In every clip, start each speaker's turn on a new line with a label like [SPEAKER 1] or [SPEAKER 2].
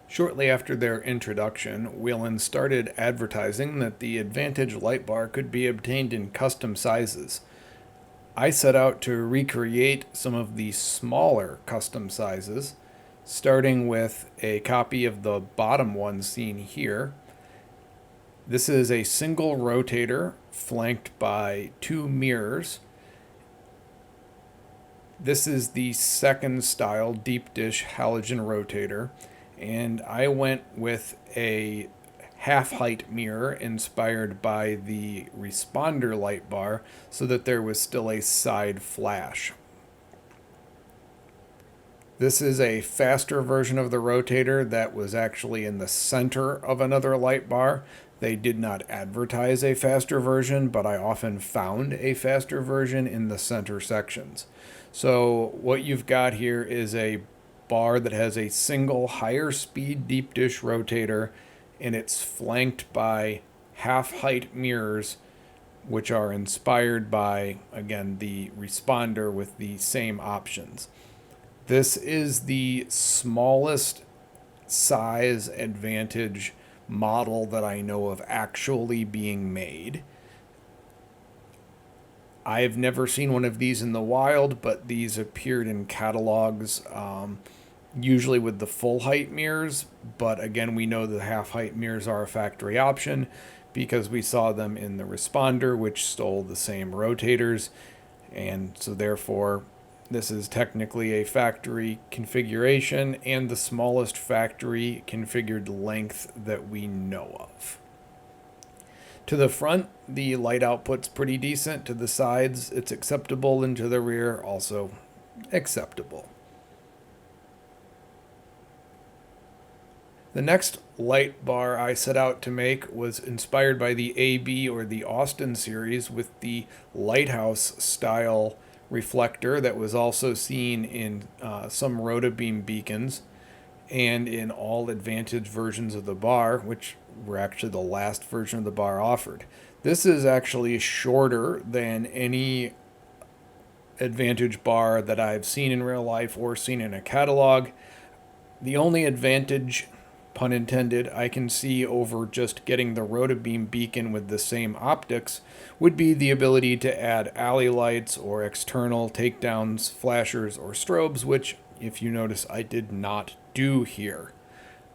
[SPEAKER 1] Shortly after their introduction, Whelen started advertising that the Advantedge Lightbar could be obtained in custom sizes. I set out to recreate some of the smaller custom sizes, starting with a copy of the bottom one seen here. This is a single rotator flanked by two mirrors. This is the second style deep dish halogen rotator, and I went with a half height mirror inspired by the responder light bar so that there was still a side flash. This is a faster version of the rotator that was actually in the center of another light bar. They did not advertise a faster version, but I often found a faster version in the center sections. So what you've got here is a bar that has a single higher speed deep dish rotator, and it's flanked by half height mirrors which are inspired by, again, the responder with the same options. This is the smallest size Advantedge model that I know of actually being made. I've never seen one of these in the wild, but these appeared in catalogs, usually with the full height mirrors. But again, we know the half height mirrors are a factory option because we saw them in the responder, which stole the same rotators. And so therefore, this is technically a factory configuration and the smallest factory configured length that we know of. To the front, the light output's pretty decent. To the sides, it's acceptable, and to the rear, also acceptable. The next light bar I set out to make was inspired by the AB or the Austin series with the Lighthouse style reflector that was also seen in some rotobeam beacons and in all Advantedge versions of the bar, which were actually the last version of the bar offered. This is actually shorter than any Advantedge bar that I've seen in real life or seen in a catalog. The only advantage, pun intended, I can see over just getting the rotobeam beacon with the same optics would be the ability to add alley lights or external takedowns, flashers, or strobes, which, if you notice, I did not do here.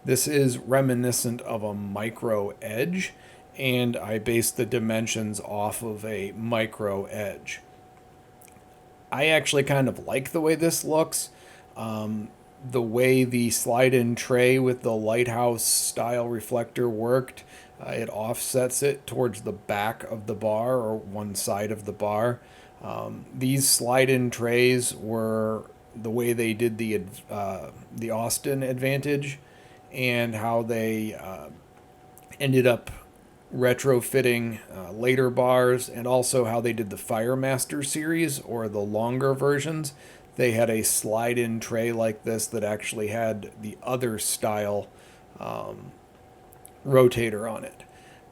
[SPEAKER 1] This is reminiscent of a micro edge, and I based the dimensions off of a micro edge. I actually kind of like the way this looks. The way the slide-in tray with the Lighthouse style reflector worked, it offsets it towards the back of the bar or one side of the bar. These slide-in trays were the way they did the Austin Advantedge, and how they ended up retrofitting later bars, and also how they did the Firemaster series or the longer versions. They had a slide-in tray like this that actually had the other style rotator on it.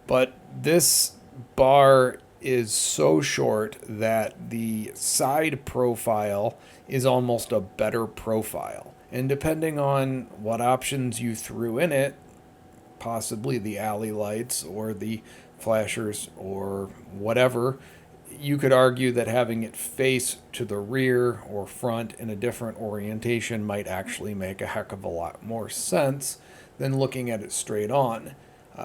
[SPEAKER 1] But this bar is so short that the side profile is almost a better profile. And depending on what options you threw in it, possibly the alley lights or the flashers or whatever, you could argue that having it face to the rear or front in a different orientation might actually make a heck of a lot more sense than looking at it straight on.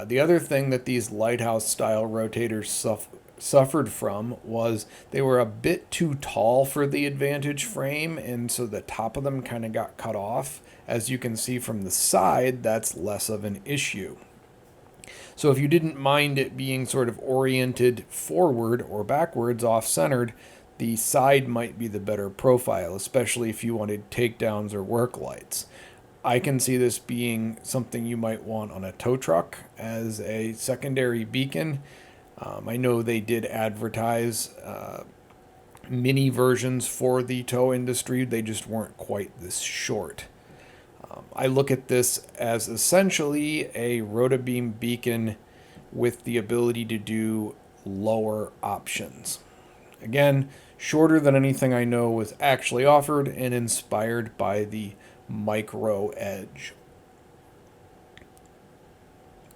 [SPEAKER 1] The other thing that these Lighthouse style rotators suffered from was they were a bit too tall for the Advantedge frame, and so the top of them kind of got cut off. As you can see from the side, that's less of an issue. So if you didn't mind it being sort of oriented forward or backwards, off-centered, the side might be the better profile, especially if you wanted takedowns or work lights. I can see this being something you might want on a tow truck as a secondary beacon. I know they did advertise mini versions for the tow industry. They just weren't quite this short. I look at this as essentially a rotobeam beacon with the ability to do lower options. Again, shorter than anything I know was actually offered and inspired by the micro edge.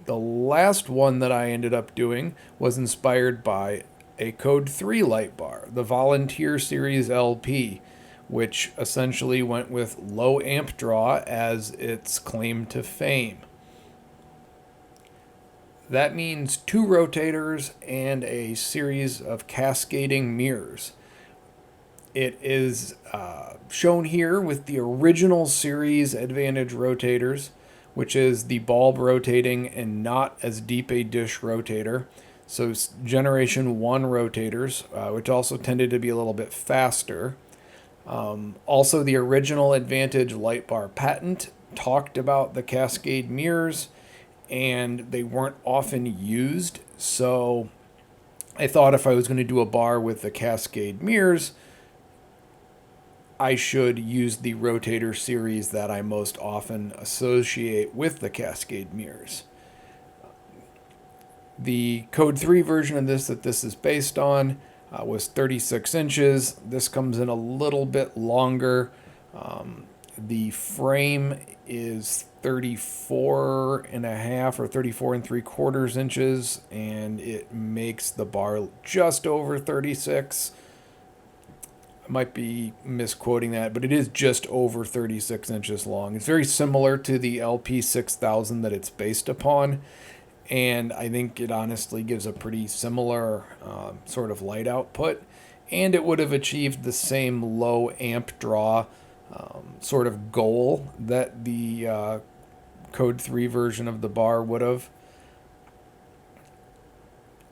[SPEAKER 1] The last one that I ended up doing was inspired by a Code 3 light bar, the Volunteer Series LP, which essentially went with low amp draw as its claim to fame. That means 2 rotators and a series of cascading mirrors. It is shown here with the original series Advantedge rotators, which is the bulb rotating and not as deep a dish rotator. So generation 1 rotators, which also tended to be a little bit faster. Also, the original Advantedge Lightbar patent talked about the cascade mirrors, and they weren't often used. So I thought if I was going to do a bar with the cascade mirrors, I should use the rotator series that I most often associate with the cascade mirrors. The Code 3 version of this that this is based on was 36 inches. This comes in a little bit longer. The frame is 34 and a half or 34 and 3/4 inches, and it makes the bar just over 36. I might be misquoting that, but it is just over 36 inches long. It's very similar to the LP 6000 that it's based upon, and I think it honestly gives a pretty similar sort of light output, and it would have achieved the same low amp draw sort of goal that the Code 3 version of the bar would have.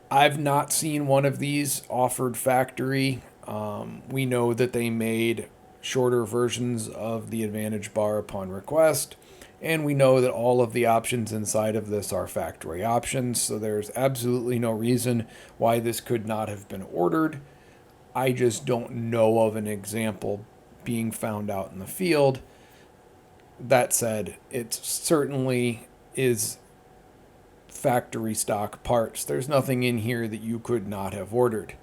[SPEAKER 1] I've not seen one of these offered factory. We know that they made shorter versions of the Advantedge bar upon request, and we know that all of the options inside of this are factory options, so there's absolutely no reason why this could not have been ordered. I just don't know of an example being found out in the field. That said, it certainly is factory stock parts. There's nothing in here that you could not have ordered.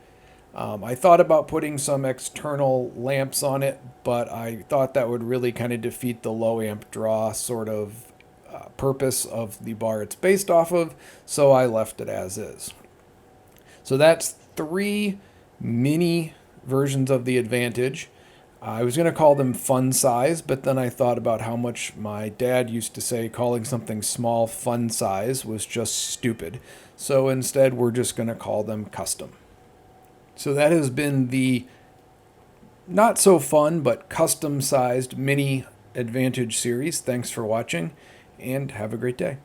[SPEAKER 1] I thought about putting some external lamps on it, but I thought that would really kind of defeat the low amp draw sort of purpose of the bar it's based off of, so I left it as is. So that's 3 mini versions of the Advantedge. I was going to call them fun size, but then I thought about how much my dad used to say calling something small fun size was just stupid. So instead, we're just going to call them custom. So that has been the not so fun, but custom sized mini Advantedge series. Thanks for watching, and have a great day.